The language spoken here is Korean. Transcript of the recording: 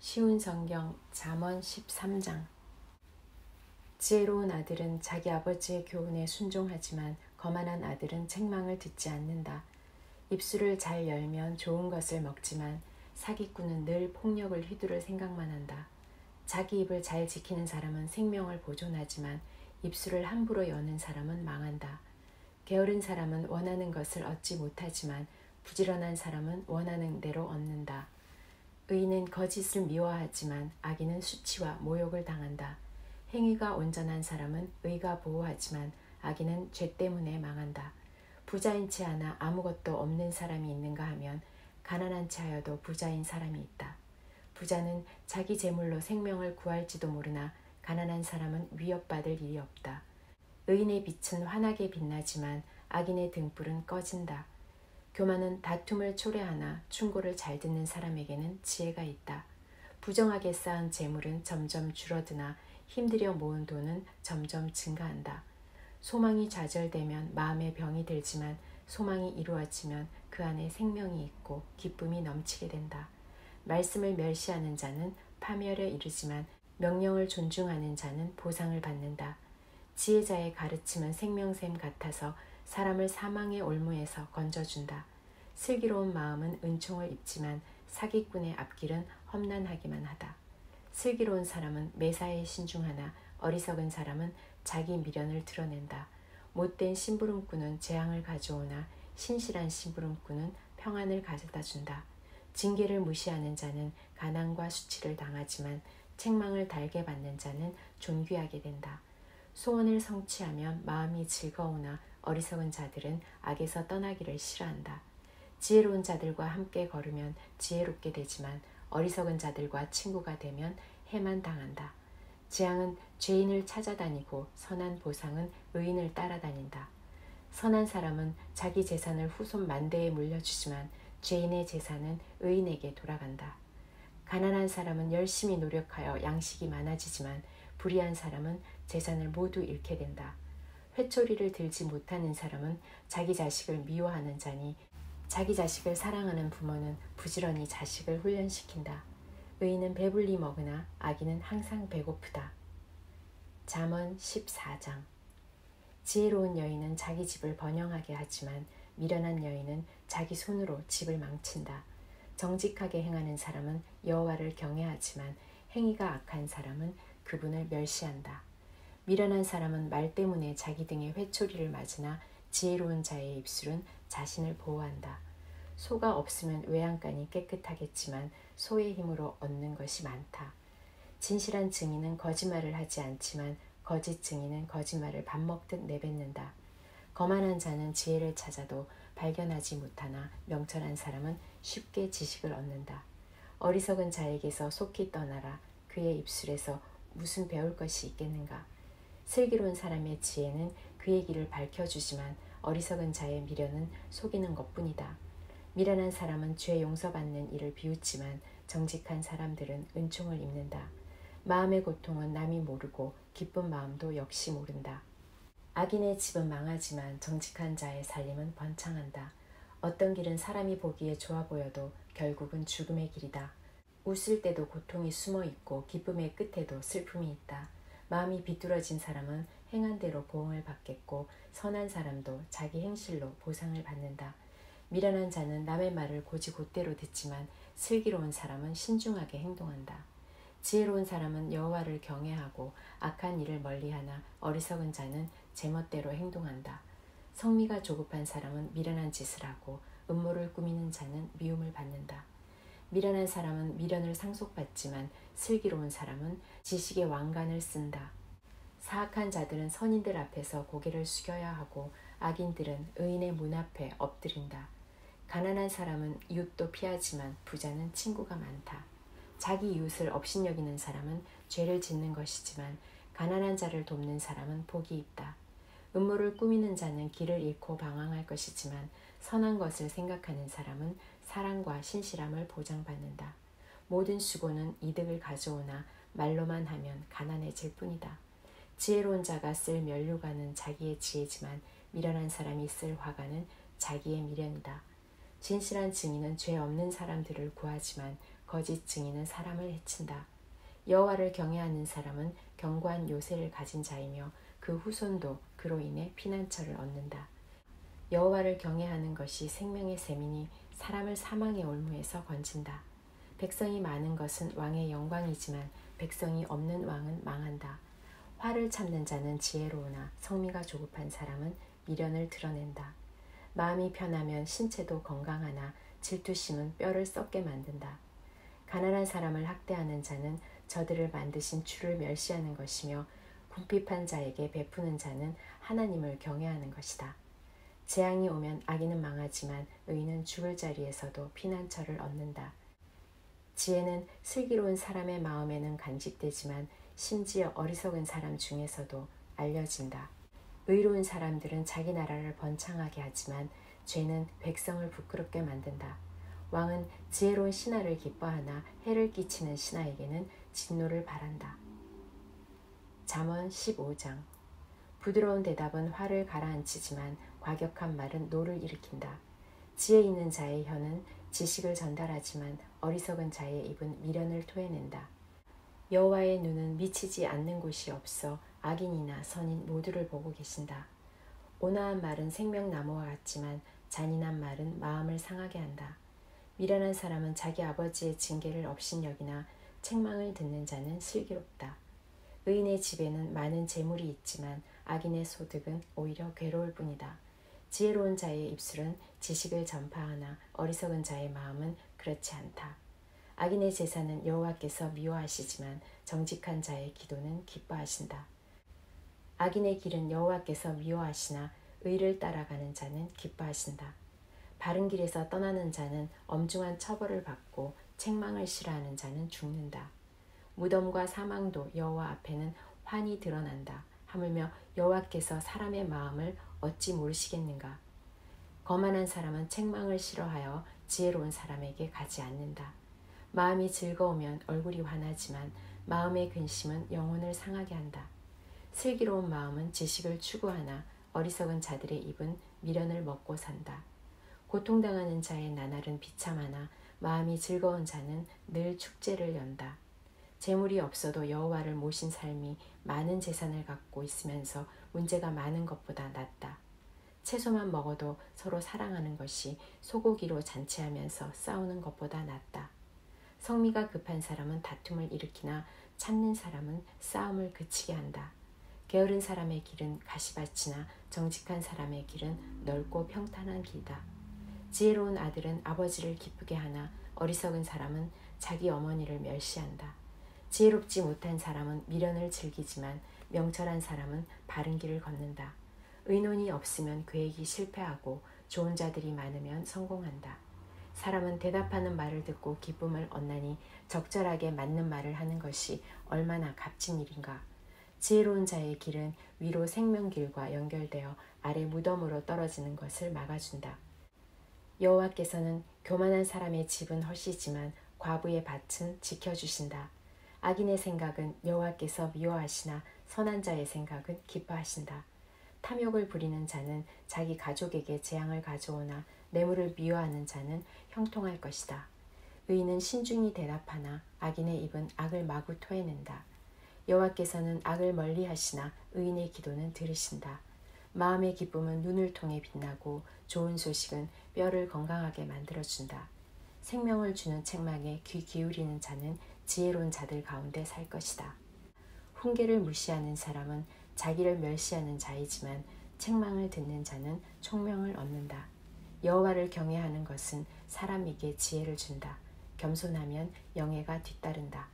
쉬운 성경 잠언 13장. 지혜로운 아들은 자기 아버지의 교훈에 순종하지만 거만한 아들은 책망을 듣지 않는다. 입술을 잘 열면 좋은 것을 먹지만 사기꾼은 늘 폭력을 휘두를 생각만 한다. 자기 입을 잘 지키는 사람은 생명을 보존하지만 입술을 함부로 여는 사람은 망한다. 게으른 사람은 원하는 것을 얻지 못하지만 부지런한 사람은 원하는 대로 얻는다. 의인은 거짓을 미워하지만 악인은 수치와 모욕을 당한다. 행위가 온전한 사람은 의가 보호하지만 악인은 죄 때문에 망한다. 부자인 채 하나 아무것도 없는 사람이 있는가 하면 가난한 채 하여도 부자인 사람이 있다. 부자는 자기 재물로 생명을 구할지도 모르나 가난한 사람은 위협받을 일이 없다. 의인의 빛은 환하게 빛나지만 악인의 등불은 꺼진다. 교만은 다툼을 초래하나 충고를 잘 듣는 사람에게는 지혜가 있다. 부정하게 쌓은 재물은 점점 줄어드나 힘들여 모은 돈은 점점 증가한다. 소망이 좌절되면 마음에 병이 들지만 소망이 이루어지면 그 안에 생명이 있고 기쁨이 넘치게 된다. 말씀을 멸시하는 자는 파멸에 이르지만 명령을 존중하는 자는 보상을 받는다. 지혜자의 가르침은 생명샘 같아서 사람을 사망의 올무에서 건져준다. 슬기로운 마음은 은총을 입지만 사기꾼의 앞길은 험난하기만 하다. 슬기로운 사람은 매사에 신중하나 어리석은 사람은 자기 미련을 드러낸다. 못된 심부름꾼은 재앙을 가져오나 신실한 심부름꾼은 평안을 가져다 준다. 징계를 무시하는 자는 가난과 수치를 당하지만 책망을 달게 받는 자는 존귀하게 된다. 소원을 성취하면 마음이 즐거우나 어리석은 자들은 악에서 떠나기를 싫어한다. 지혜로운 자들과 함께 걸으면 지혜롭게 되지만 어리석은 자들과 친구가 되면 해만 당한다. 재앙은 죄인을 찾아다니고 선한 보상은 의인을 따라다닌다. 선한 사람은 자기 재산을 후손 만대에 물려주지만 죄인의 재산은 의인에게 돌아간다. 가난한 사람은 열심히 노력하여 양식이 많아지지만 불의한 사람은 재산을 모두 잃게 된다. 회초리를 들지 못하는 사람은 자기 자식을 미워하는 자니 자기 자식을 사랑하는 부모는 부지런히 자식을 훈련시킨다. 의인은 배불리 먹으나 악인은 항상 배고프다. 잠언 14장. 지혜로운 여인은 자기 집을 번영하게 하지만 미련한 여인은 자기 손으로 집을 망친다. 정직하게 행하는 사람은 여호와를 경외하지만 행위가 악한 사람은 그분을 멸시한다. 미련한 사람은 말 때문에 자기 등에 회초리를 맞으나 지혜로운 자의 입술은 자신을 보호한다. 소가 없으면 외양간이 깨끗하겠지만 소의 힘으로 얻는 것이 많다. 진실한 증인은 거짓말을 하지 않지만 거짓 증인은 거짓말을 밥 먹듯 내뱉는다. 거만한 자는 지혜를 찾아도 발견하지 못하나 명철한 사람은 쉽게 지식을 얻는다. 어리석은 자에게서 속히 떠나라. 그의 입술에서 무슨 배울 것이 있겠는가. 슬기로운 사람의 지혜는 그의 길을 밝혀주지만 어리석은 자의 미련은 속이는 것뿐이다. 미련한 사람은 죄 용서받는 일을 비웃지만 정직한 사람들은 은총을 입는다. 마음의 고통은 남이 모르고 기쁜 마음도 역시 모른다. 악인의 집은 망하지만 정직한 자의 살림은 번창한다. 어떤 길은 사람이 보기에 좋아 보여도 결국은 죽음의 길이다. 웃을 때도 고통이 숨어 있고 기쁨의 끝에도 슬픔이 있다. 마음이 비뚤어진 사람은 행한 대로 보응을 받겠고 선한 사람도 자기 행실로 보상을 받는다. 미련한 자는 남의 말을 곧이곧대로 듣지만 슬기로운 사람은 신중하게 행동한다. 지혜로운 사람은 여호와를 경외하고 악한 일을 멀리하나 어리석은 자는 제멋대로 행동한다. 성미가 조급한 사람은 미련한 짓을 하고 음모를 꾸미는 자는 미움을 받는다. 미련한 사람은 미련을 상속받지만 슬기로운 사람은 지식의 왕관을 쓴다. 사악한 자들은 선인들 앞에서 고개를 숙여야 하고 악인들은 의인의 문 앞에 엎드린다. 가난한 사람은 이웃도 피하지만 부자는 친구가 많다. 자기 이웃을 업신여기는 사람은 죄를 짓는 것이지만 가난한 자를 돕는 사람은 복이 있다. 음모를 꾸미는 자는 길을 잃고 방황할 것이지만 선한 것을 생각하는 사람은 사랑과 신실함을 보장받는다. 모든 수고는 이득을 가져오나 말로만 하면 가난해질 뿐이다. 지혜로운 자가 쓸 면류관은 자기의 지혜지만 미련한 사람이 쓸 화관은 자기의 미련이다. 진실한 증인은 죄 없는 사람들을 구하지만 거짓 증인은 사람을 해친다. 여호와를 경외하는 사람은 견고한 요새를 가진 자이며 그 후손도 그로 인해 피난처를 얻는다. 여호와를 경외하는 것이 생명의 셈이니 사람을 사망의 올무에서 건진다. 백성이 많은 것은 왕의 영광이지만 백성이 없는 왕은 망한다. 화를 참는 자는 지혜로우나 성미가 조급한 사람은 미련을 드러낸다. 마음이 편하면 신체도 건강하나 질투심은 뼈를 썩게 만든다. 가난한 사람을 학대하는 자는 저들을 만드신 주를 멸시하는 것이며 궁핍한 자에게 베푸는 자는 하나님을 경외하는 것이다. 재앙이 오면 악인은 망하지만 의인은 죽을 자리에서도 피난처를 얻는다. 지혜는 슬기로운 사람의 마음에는 간직되지만 심지어 어리석은 사람 중에서도 알려진다. 의로운 사람들은 자기 나라를 번창하게 하지만 죄는 백성을 부끄럽게 만든다. 왕은 지혜로운 신하를 기뻐하나 해를 끼치는 신하에게는 진노를 바란다. 잠언 15장. 부드러운 대답은 화를 가라앉히지만 과격한 말은 노를 일으킨다. 지혜 있는 자의 혀는 지식을 전달하지만 어리석은 자의 입은 미련을 토해낸다. 여호와의 눈은 미치지 않는 곳이 없어 악인이나 선인 모두를 보고 계신다. 온화한 말은 생명나무와 같지만 잔인한 말은 마음을 상하게 한다. 미련한 사람은 자기 아버지의 징계를 업신여기나 책망을 듣는 자는 슬기롭다. 의인의 집에는 많은 재물이 있지만 악인의 소득은 오히려 괴로울 뿐이다. 지혜로운 자의 입술은 지식을 전파하나 어리석은 자의 마음은 그렇지 않다. 악인의 제사는 여호와께서 미워하시지만 정직한 자의 기도는 기뻐하신다. 악인의 길은 여호와께서 미워하시나 의를 따라가는 자는 기뻐하신다. 바른 길에서 떠나는 자는 엄중한 처벌을 받고 책망을 싫어하는 자는 죽는다. 무덤과 사망도 여호와 앞에는 환히 드러난다. 하물며 여호와께서 사람의 마음을 어찌 모르시겠는가. 거만한 사람은 책망을 싫어하여 지혜로운 사람에게 가지 않는다. 마음이 즐거우면 얼굴이 환하지만 마음의 근심은 영혼을 상하게 한다. 슬기로운 마음은 지식을 추구하나 어리석은 자들의 입은 미련을 먹고 산다. 고통당하는 자의 나날은 비참하나 마음이 즐거운 자는 늘 축제를 연다. 재물이 없어도 여호와를 모신 삶이 많은 재산을 갖고 있으면서 문제가 많은 것보다 낫다. 채소만 먹어도 서로 사랑하는 것이 소고기로 잔치하면서 싸우는 것보다 낫다. 성미가 급한 사람은 다툼을 일으키나 참는 사람은 싸움을 그치게 한다. 게으른 사람의 길은 가시밭이나 정직한 사람의 길은 넓고 평탄한 길이다. 지혜로운 아들은 아버지를 기쁘게 하나 어리석은 사람은 자기 어머니를 멸시한다. 지혜롭지 못한 사람은 미련을 즐기지만 명철한 사람은 바른 길을 걷는다. 의논이 없으면 계획이 실패하고 좋은 자들이 많으면 성공한다. 사람은 대답하는 말을 듣고 기쁨을 얻나니 적절하게 맞는 말을 하는 것이 얼마나 값진 일인가. 지혜로운 자의 길은 위로 생명길과 연결되어 아래 무덤으로 떨어지는 것을 막아준다. 여호와께서는 교만한 사람의 집은 헛이지만 과부의 밭은 지켜주신다. 악인의 생각은 여호와께서 미워하시나 선한 자의 생각은 기뻐하신다. 탐욕을 부리는 자는 자기 가족에게 재앙을 가져오나 뇌물을 미워하는 자는 형통할 것이다. 의인은 신중히 대답하나 악인의 입은 악을 마구 토해낸다. 여호와께서는 악을 멀리하시나 의인의 기도는 들으신다. 마음의 기쁨은 눈을 통해 빛나고 좋은 소식은 뼈를 건강하게 만들어준다. 생명을 주는 책망에 귀 기울이는 자는 지혜로운 자들 가운데 살 것이다. 훈계를 무시하는 사람은 자기를 멸시하는 자이지만 책망을 듣는 자는 총명을 얻는다. 여호와를 경외하는 것은 사람에게 지혜를 준다. 겸손하면 영예가 뒤따른다.